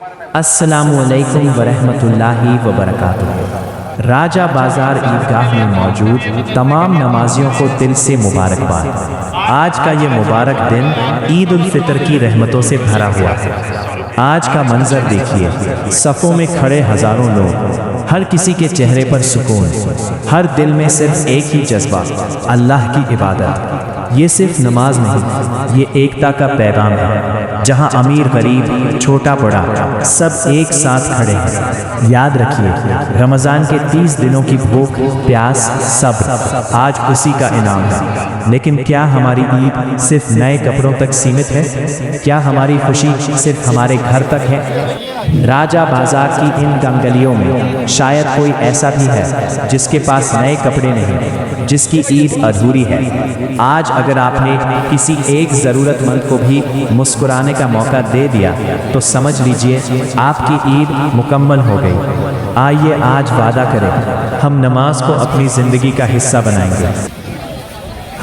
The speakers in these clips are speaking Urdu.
السلام علیکم ورحمۃ اللہ وبرکاتہ۔ راجہ بازار عیدگاہ میں موجود تمام نمازیوں کو دل سے مبارکباد۔ آج کا یہ مبارک دن عید الفطر کی رحمتوں سے بھرا ہوا ہے۔ آج کا منظر دیکھیے، صفوں میں کھڑے ہزاروں لوگ، ہر کسی کے چہرے پر سکون، ہر دل میں صرف ایک ہی جذبہ، اللہ کی عبادت۔ یہ صرف نماز نہیں، یہ ایکتا کا پیغام ہے، جہاں امیر غریب چھوٹا بڑا سب ایک ساتھ کھڑے ہیں۔ یاد رکھیے، رمضان کے 30 دنوں کی بھوک پیاس صبر آج اسی کا انعام ہے۔ لیکن کیا ہماری عید صرف نئے کپڑوں تک سیمت ہے؟ کیا ہماری خوشی صرف ہمارے گھر تک ہے؟ راجہ بازار کی ان گنگلیوں میں شاید کوئی ایسا بھی ہے جس کے پاس نئے کپڑے نہیں، جس کی عید ادھوری ہے۔ آج اگر آپ نے کسی ایک ضرورت مند کو بھی مسکرانے کا موقع دے دیا تو سمجھ لیجئے آپ کی عید مکمل ہو گئی۔ آئیے آج وعدہ کریں، ہم نماز کو اپنی زندگی کا حصہ بنائیں گے،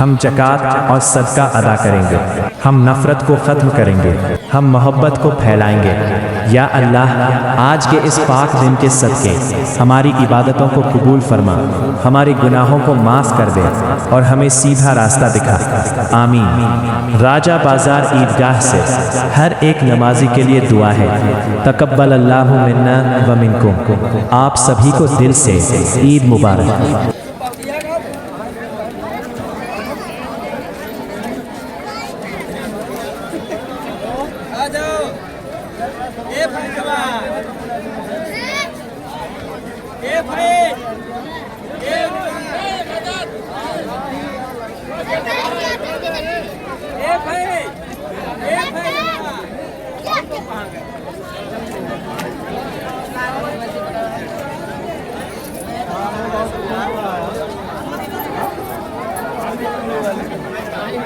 ہم زکوٰۃ اور صدقہ ادا کریں گے، ہم نفرت کو ختم کریں گے، ہم محبت کو پھیلائیں گے۔ یا اللہ، آج کے اس پاک دن کے صدقے ہماری عبادتوں کو قبول فرما، ہمارے گناہوں کو معاف کر دے اور ہمیں سیدھا راستہ دکھا، آمین۔ راجہ بازار عیدگاہ سے ہر ایک نمازی کے لیے دعا ہے، تقبل اللہ منا و منکم۔ آپ سبھی کو دل سے عید مبارک۔